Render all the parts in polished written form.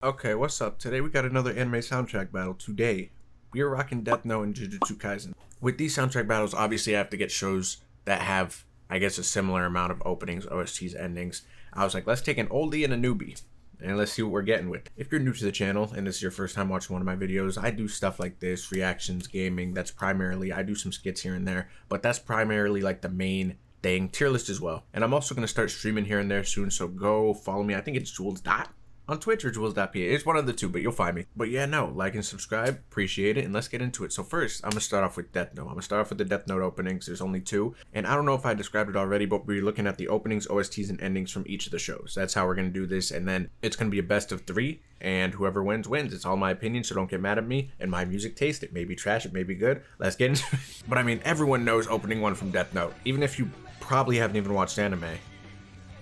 Okay, what's up? Today we got another anime soundtrack battle. Today, we are rocking Death Note and Jujutsu Kaisen. With these soundtrack battles, obviously I have to get shows that have, I guess, a similar amount of openings, OSTs, endings. I was like, let's take an oldie and a newbie, and let's see what we're getting with. If you're new to the channel, and this is your first time watching one of my videos, I do stuff like this, reactions, gaming, that's primarily, I do some skits here and there, but that's primarily like the main thing, tier list as well. And I'm also going to start streaming here and there soon, so go follow me. I think it's Julzdot on Twitch or Julzdot. It's one of the two, but you'll find me. But yeah, no, like and subscribe, appreciate it, and let's get into it. So first, I'm gonna start off with Death Note. I'm gonna start off with the Death Note openings. There's only two, and I don't know if I described it already, but we're looking at the openings, OSTs, and endings from each of the shows. That's how we're gonna do this, and then it's gonna be a best of three, and whoever wins, wins. It's all my opinion, so don't get mad at me and my music taste. It may be trash, it may be good. Let's get into it. But I mean, everyone knows opening one from Death Note, even if you probably haven't even watched anime.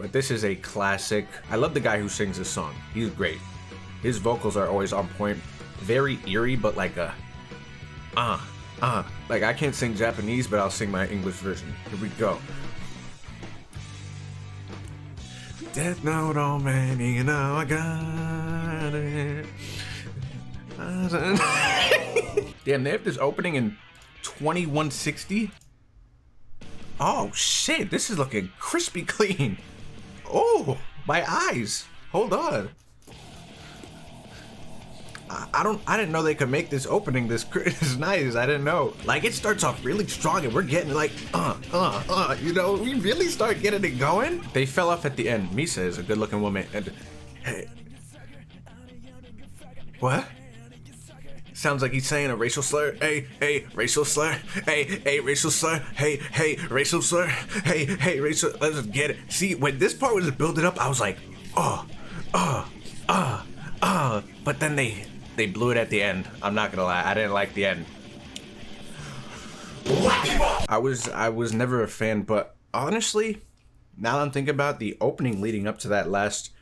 But this is a classic. I love the guy who sings this song. He's great. His vocals are always on point. Very eerie, but like a like I can't sing Japanese, but I'll sing my English version. Here we go. Death Note, oh man, you know I got it. Damn, they have this opening in 2160. Oh shit, this is looking crispy clean. Oh, my eyes. Hold on. I didn't know they could make this opening this nice. I didn't know. Like, it starts off really strong and we're getting like, you know, we really start getting it going. They fell off at the end. Misa is a good looking woman. And hey, what? Sounds like he's saying a racial slur. Hey, racial slur. Hey, racial slur. Hey, racial slur. Hey, racial. Let's just get it. See, when this part was building up, I was like, but then they blew it at the end. I'm not gonna lie, I didn't like the end. I was never a fan, but honestly, now that I'm thinking about the opening leading up to that last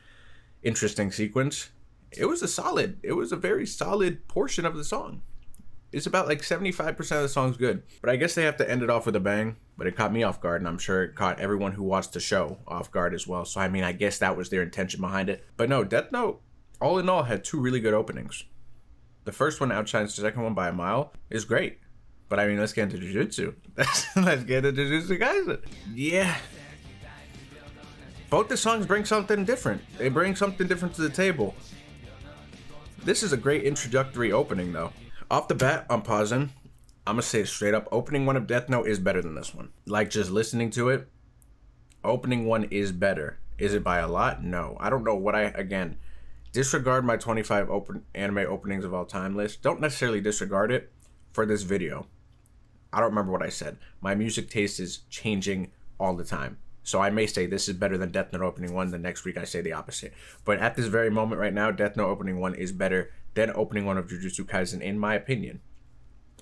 interesting sequence, it was a very solid portion of the song. It's about like 75% of the song's good, but I guess they have to end it off with a bang. But it caught me off guard, and I'm sure it caught everyone who watched the show off guard as well. So I mean, I guess that was their intention behind it. But no, Death Note, all in all, had two really good openings. The first one outshines the second one by a mile. Is great. But I mean, let's get into Jujutsu. Let's get into Jujutsu Kaisen. Yeah. Both the songs bring something different. They bring something different to the table. This is a great introductory opening, though. Off the bat, I'm pausing. I'm gonna say it straight up. Opening one of Death Note is better than this one. Like, just listening to it, opening one is better. Is it by a lot? No. I don't know what again, disregard my 25 anime openings of all time list. Don't necessarily disregard it for this video. I don't remember what I said. My music taste is changing all the time. So I may say this is better than Death Note opening one. The next week I say the opposite. But at this very moment right now, Death Note opening one is better than opening one of Jujutsu Kaisen, in my opinion.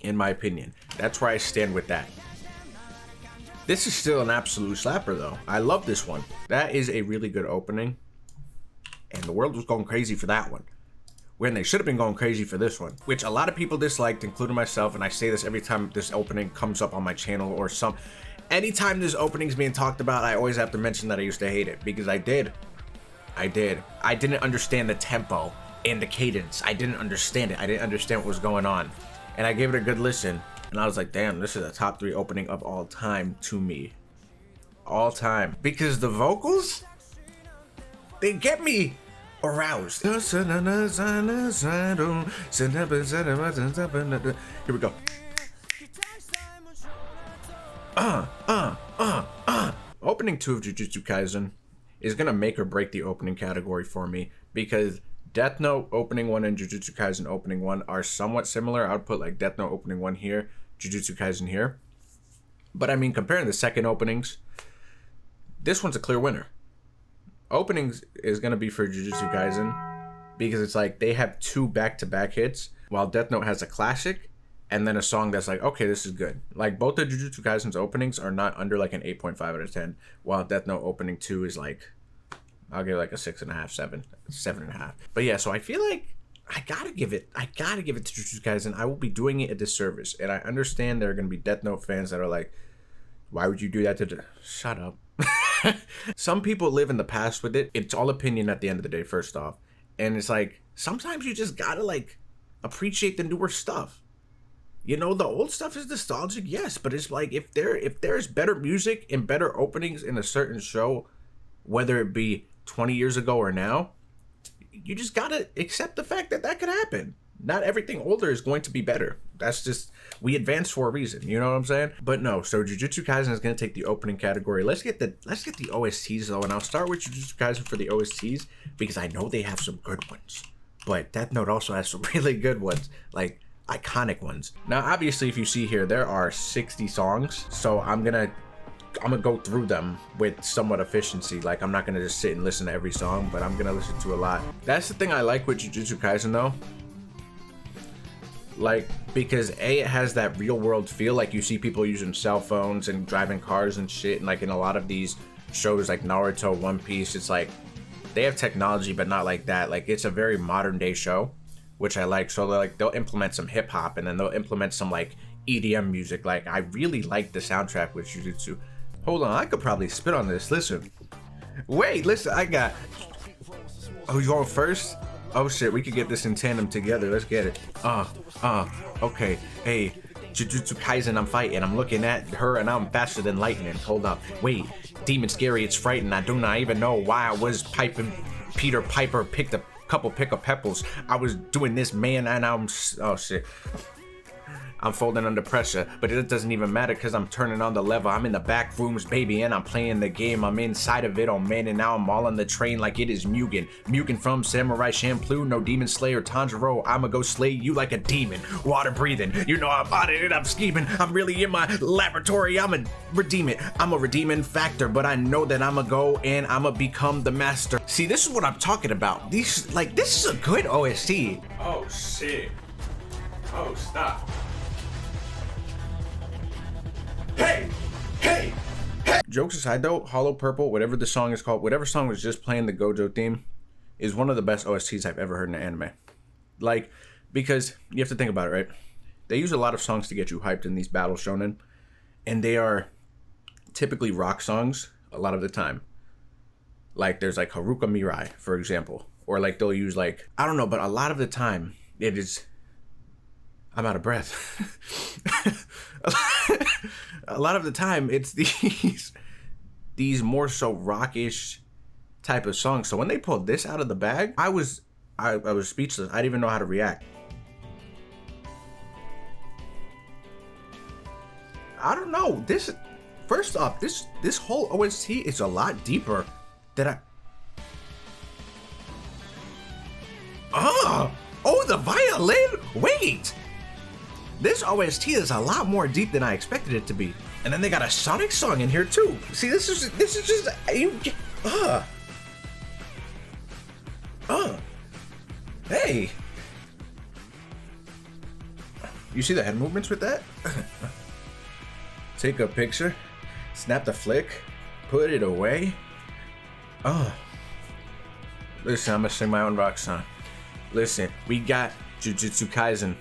In my opinion. That's where I stand with that. This is still an absolute slapper though. I love this one. That is a really good opening. And the world was going crazy for that one, when they should have been going crazy for this one, which a lot of people disliked, including myself. And I say this every time this opening comes up on my channel, or anytime this opening's being talked about, I always have to mention that I used to hate it, because I did. I didn't understand the tempo and the cadence. I didn't understand it. I didn't understand what was going on, and I gave it a good listen, and I was like, damn, this is a top 3 opening of all time to me. All time, because the vocals, they get me aroused. Here we go. Opening 2 of Jujutsu Kaisen is gonna make or break the opening category for me, because Death Note opening 1 and Jujutsu Kaisen opening 1 are somewhat similar. I would put like Death Note opening 1 here, Jujutsu Kaisen here. But I mean, comparing the second openings, this one's a clear winner. Openings is gonna be for Jujutsu Kaisen, because it's like they have 2 back-to-back hits, while Death Note has a classic and then a song that's like, okay, this is good. Like, both the Jujutsu Kaisen's openings are not under like an 8.5 out of 10, while Death Note opening 2 is like, I'll give like a 6.5, 7.5. But yeah, so I feel like I gotta give it to Jujutsu Kaisen. I will be doing it a disservice, and I understand there are gonna be Death Note fans that are like, why would you do that to shut up. Some people live in the past with it. It's all opinion at the end of the day, first off. And it's like, sometimes you just gotta like appreciate the newer stuff. You know, the old stuff is nostalgic, yes, but it's like if there's better music and better openings in a certain show, whether it be 20 years ago or now, you just gotta accept the fact that that could happen. Not everything older is going to be better. That's just, we advance for a reason, you know what I'm saying? But no, so Jujutsu Kaisen is gonna take the opening category. Let's get the OSTs though, and I'll start with Jujutsu Kaisen for the OSTs because I know they have some good ones. But Death Note also has some really good ones, like iconic ones. Now obviously if you see here, there are 60 songs, so I'm gonna go through them with somewhat efficiency. Like I'm not gonna just sit and listen to every song, but I'm gonna listen to a lot. That's the thing I like with Jujutsu Kaisen though, like because it has that real world feel. Like you see people using cell phones and driving cars and shit, and like in a lot of these shows like Naruto, One Piece, it's like they have technology but not like that. Like it's a very modern day show, which I like. So they'll implement some hip hop and then they'll implement some like EDM music. Like I really like the soundtrack with Jujutsu. Hold on, I could probably spit on this. Listen. Wait, listen, I got... Oh, you going first? Oh shit, we could get this in tandem together. Let's get it. Okay. Hey, Jujutsu Kaisen, I'm fighting. I'm looking at her and I'm faster than lightning. Hold up. Wait, demon scary, it's frightening. I do not even know why I was piping. Peter Piper picked a couple pickle peppers. I was doing this, man, and I'm... Oh shit. I'm folding under pressure, but it doesn't even matter because I'm turning on the lever. I'm in the back rooms, baby, and I'm playing the game. I'm inside of it, oh man, and now I'm all on the train like it is Mugen. Mugen from Samurai Champloo, no demon slayer Tanjiro. I'ma go slay you like a demon. Water breathing, you know I'm out of it, I'm scheming. I'm really in my laboratory, I'ma redeem it. I'm a redeeming factor, but I know that I'ma go and I'ma become the master. See, this is what I'm talking about. This is a good OST. Oh shit. Oh, stop. Hey! Jokes aside though, Hollow Purple, whatever the song is called, whatever song was just playing the Gojo theme, is one of the best OSTs I've ever heard in an anime. Like, because you have to think about it, right? They use a lot of songs to get you hyped in these battle shonen, and they are typically rock songs a lot of the time. Like there's like Haruka Mirai, for example, or like they'll use like, I don't know, but a lot of the time it is... I'm out of breath. A lot of the time it's these more so rockish type of songs. So when they pulled this out of the bag, I was speechless. I didn't even know how to react. I don't know. First off, this whole OST is a lot deeper than I... Oh, the violin? Wait! This OST is a lot more deep than I expected it to be. And then they got a Sonic song in here too. See, this is just hey. You see the head movements with that? Take a picture, snap the flick, put it away. Listen, I'm gonna sing my own rock song. Listen, we got Jujutsu Kaisen.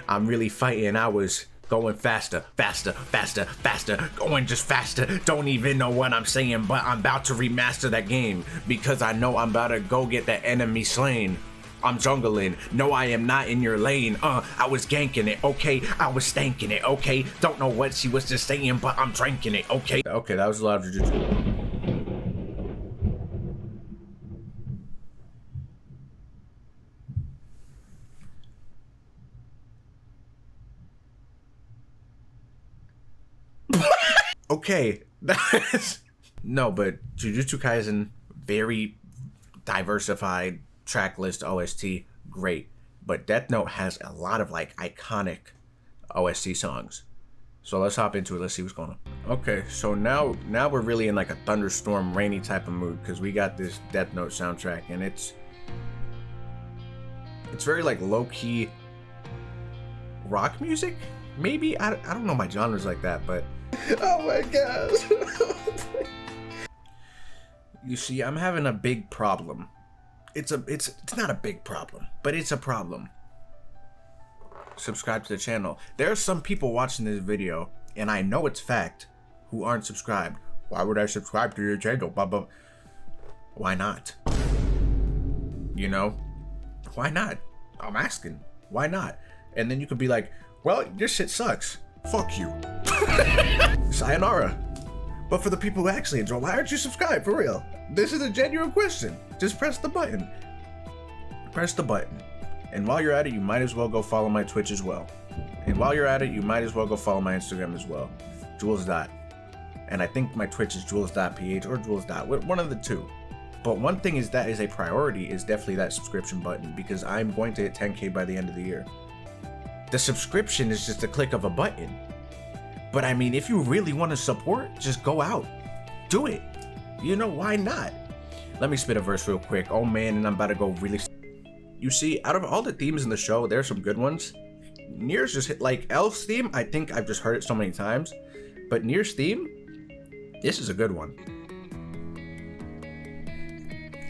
I'm really fighting. I was going faster, going just faster. Don't even know what I'm saying, but I'm about to remaster that game because I know I'm about to go get that enemy slain. I'm jungling. No, I am not in your lane. I was ganking it, okay? I was stanking it, okay? Don't know what she was just saying, but I'm drinking it, okay? Okay, that was a lot of Jujutsu. Okay, no, but Jujutsu Kaisen, very diversified track list OST, great. But Death Note has a lot of like iconic OST songs. So let's hop into it. Let's see what's going on. Okay, so now we're really in like a thunderstorm, rainy type of mood because we got this Death Note soundtrack, and it's very like low key rock music. Maybe I don't know my genres like that, but. Oh my gosh. You see, I'm having a big problem. It's not a big problem, but it's a problem. Subscribe to the channel. There are some people watching this video, and I know it's fact, who aren't subscribed. Why would I subscribe to your channel? Blah, blah. Why not? You know? Why not? I'm asking. Why not? And then you could be like, well, your shit sucks. Fuck you. Sayonara. But for the people who actually enjoy, why aren't you subscribed? For real. This is a genuine question. Just press the button. Press the button. And while you're at it, you might as well go follow my Twitch as well. And while you're at it, you might as well go follow my Instagram as well. Julzdot. And I think my Twitch is Julz.ph or Julz. One of the two. But one thing is that is a priority is definitely that subscription button, because I'm going to hit 10K by the end of the year. The subscription is just a click of a button. But I mean, if you really want to support, just go out. Do it. You know, why not? Let me spit a verse real quick. Oh man, and I'm about to go really... You see, out of all the themes in the show, there's some good ones. Nier's just hit, like, Elf's theme, I think I've just heard it so many times. But Nier's theme, this is a good one.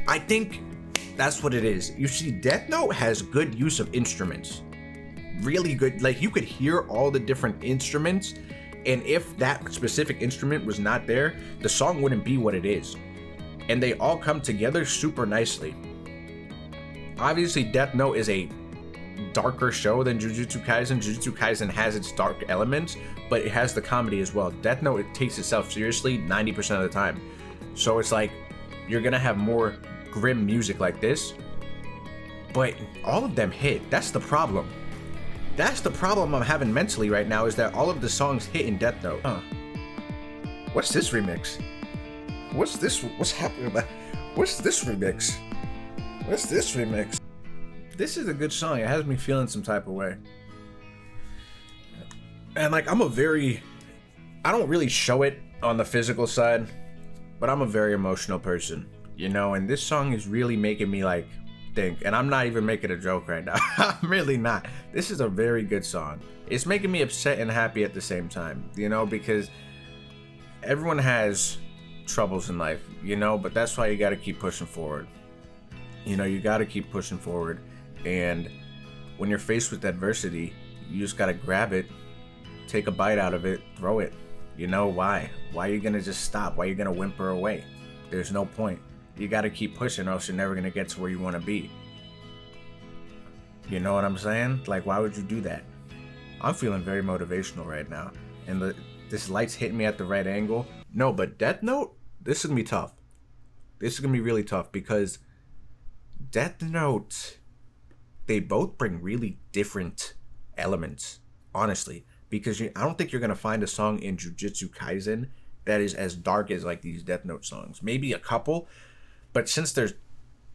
I think that's what it is. You see, Death Note has good use of instruments. Really good. Like, you could hear all the different instruments, and if that specific instrument was not there, the song wouldn't be what it is. And they all come together super nicely. Obviously, Death Note is a darker show than Jujutsu Kaisen. Jujutsu Kaisen has its dark elements, but it has the comedy as well. Death Note, it takes itself seriously 90% of the time. So it's like, you're gonna have more grim music like this, but all of them hit. That's the problem. That's the problem I'm having mentally right now, is that all of the songs hit in Death Note. What's this remix? What's this? What's happening? What's this remix? What's this remix? This is a good song. It has me feeling some type of way. And like, I don't really show it on the physical side, but I'm a very emotional person, you know, and this song is really making me like think, and I'm not even making a joke right now. I'm really not. This is a very good song. It's making me upset and happy at the same time, you know, because everyone has troubles in life, you know, but that's why you got to keep pushing forward. You know, you got to keep pushing forward. And when you're faced with adversity, you just got to grab it, take a bite out of it, throw it. You know, why? Why are you going to just stop? Why are you going to whimper away? There's no point. You got to keep pushing, or else you're never going to get to where you want to be. You know what I'm saying? Like, why would you do that? I'm feeling very motivational right now. And this light's hitting me at the right angle. No, but Death Note, this is going to be tough. This is going to be really tough, because Death Note, they both bring really different elements, honestly. Because I don't think you're going to find a song in Jujutsu Kaisen that is as dark as like these Death Note songs. Maybe a couple, but since their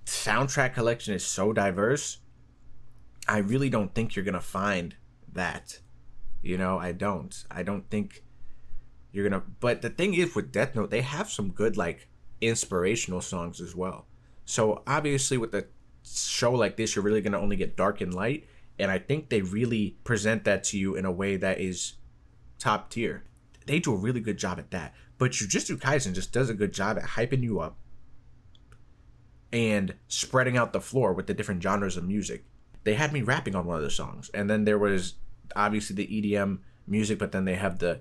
soundtrack collection is so diverse, I really don't think you're going to find that. You know, I don't think you're going to. But the thing is, with Death Note, they have some good like inspirational songs as well. So obviously with a show like this, you're really going to only get dark and light. And I think they really present that to you in a way that is top tier. They do a really good job at that. But Jujutsu Kaisen just does a good job at hyping you up and spreading out the floor with the different genres of music. They had me rapping on one of the songs. And then there was obviously the EDM music, but then they have the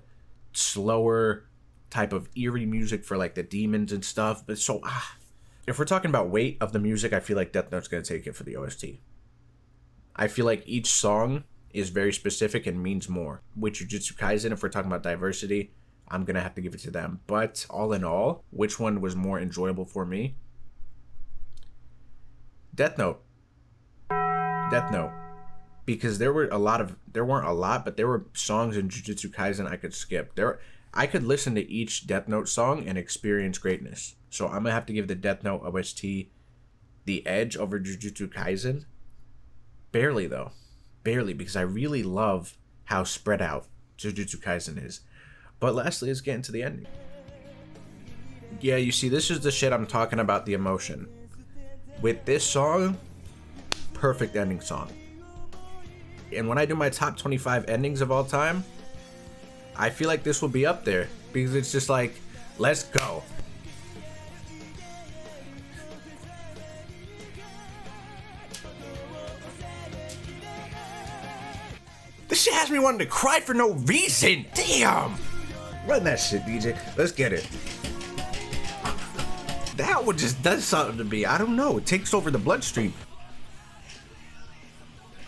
slower type of eerie music for like the demons and stuff. But so, if we're talking about weight of the music, I feel like Death Note's going to take it for the OST. I feel like each song is very specific and means more. With Jujutsu Kaisen, if we're talking about diversity, I'm going to have to give it to them. But all in all, which one was more enjoyable for me? Death Note. Death Note. Because there weren't a lot, but there were songs in Jujutsu Kaisen I could skip. I could listen to each Death Note song and experience greatness. So I'm going to have to give the Death Note OST the edge over Jujutsu Kaisen. Barely, though. Barely, because I really love how spread out Jujutsu Kaisen is. But lastly, let's get into the ending. Yeah, you see, this is the shit I'm talking about, the emotion. With this song, perfect ending song. And when I do my top 25 endings of all time, I feel like this will be up there. Because it's just like, let's go. This shit has me wanting to cry for no reason. Damn. Run that shit, DJ. Let's get it. That one just does something to me. I don't know. It takes over the bloodstream.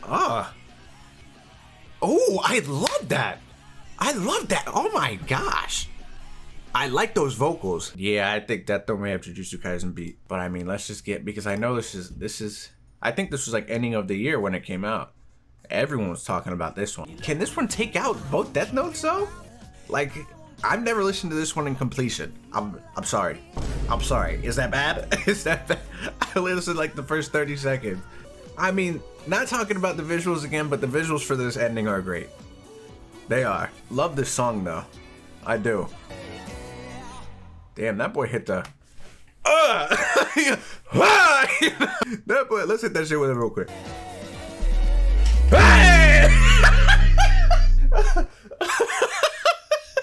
Oh, I love that. I love that. Oh my gosh. I like those vocals. Yeah, I think Death Note may have Jujutsu Kaisen beat. But I mean, let's just get, because I know this is, I think this was like ending of the year when it came out. Everyone was talking about this one. Can this one take out both Death Notes though? Like, I've never listened to this one in completion. I'm sorry. I'm sorry. Is that bad? Is that bad? I listened like the first 30 seconds. I mean, not talking about the visuals again, but the visuals for this ending are great. They are. Love this song though. I do. Damn, that boy hit the that boy, let's hit that shit with him real quick.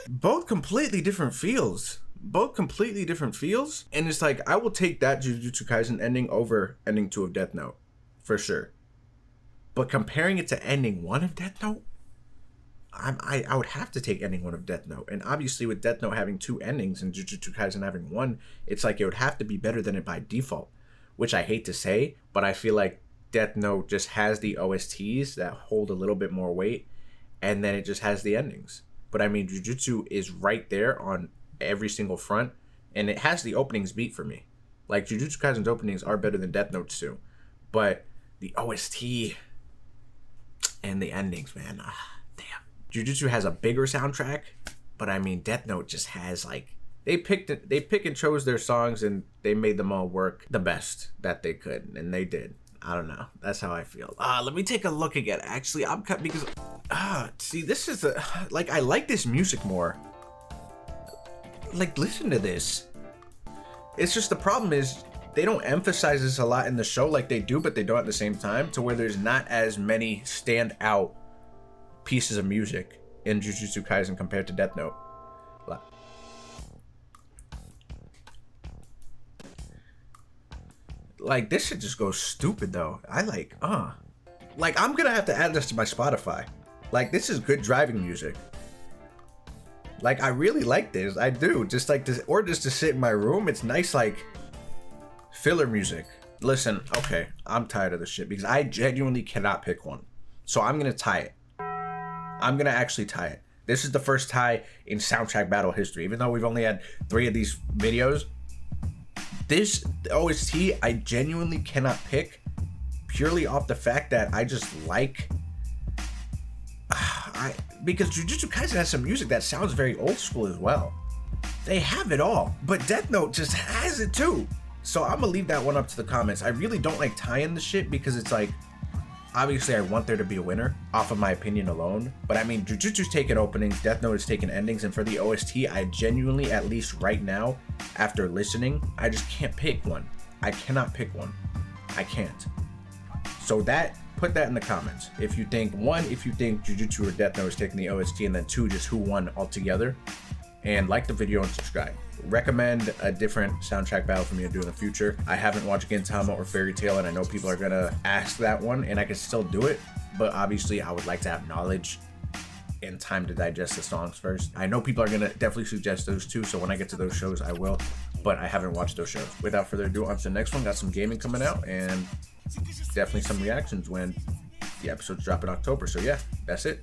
Both completely different feels. Both completely different feels. And it's like, I will take that Jujutsu Kaisen ending over ending 2 of Death Note. For sure. But comparing it to ending 1 of Death Note, I would have to take ending 1 of Death Note. And obviously with Death Note having 2 endings and Jujutsu Kaisen having 1, it's like it would have to be better than it by default. Which I hate to say, but I feel like Death Note just has the OSTs that hold a little bit more weight. And then it just has the endings. But I mean, Jujutsu is right there on every single front. And it has the openings beat for me. Like, Jujutsu Kaisen's openings are better than Death Note's too. But the OST and the endings, man, damn. Jujutsu has a bigger soundtrack, but I mean, Death Note just has like, they pick and chose their songs and they made them all work the best that they could, and they did. I don't know. That's how I feel. Let me take a look again. Actually, I'm cut because see, this is like, I like this music more. Like, listen to this. It's just the problem is they don't emphasize this a lot in the show like they do, but they don't at the same time, to where there's not as many standout pieces of music in Jujutsu Kaisen compared to Death Note. Like, this shit just goes stupid though. I like, I'm gonna have to add this to my Spotify. Like, this is good driving music. Like, I really like this. I do. Just like this, or just to sit in my room. It's nice, like, filler music. Listen, okay, I'm tired of this shit because I genuinely cannot pick one. So I'm gonna tie it. I'm gonna actually tie it. This is the first tie in soundtrack battle history. Even though we've only had 3 of these videos, this OST I genuinely cannot pick, purely off the fact that I just like, because Jujutsu Kaisen has some music that sounds very old school as well. They have it all, but Death Note just has it too. So I'm gonna leave that one up to the comments. I really don't like tying the shit because it's like, obviously I want there to be a winner off of my opinion alone. But I mean, Jujutsu's taking openings, Death Note is taking endings, and for the OST, I genuinely, at least right now, after listening, I just can't pick one. I cannot pick one. I can't. So that, put that in the comments. If you think, 1, if you think Jujutsu or Death Note is taking the OST, and then 2, just who won altogether. And like the video and subscribe. Recommend a different soundtrack battle for me to do in the future. I haven't watched Gintama or Fairy Tail, and I know people are gonna ask that one, and I can still do it, but obviously I would like to have knowledge and time to digest the songs first. I know people are gonna definitely suggest those too, so when I get to those shows I will, but I haven't watched those shows. Without further ado, on to the next one. Got some gaming coming out and definitely some reactions when the episodes drop in October. So yeah, that's it.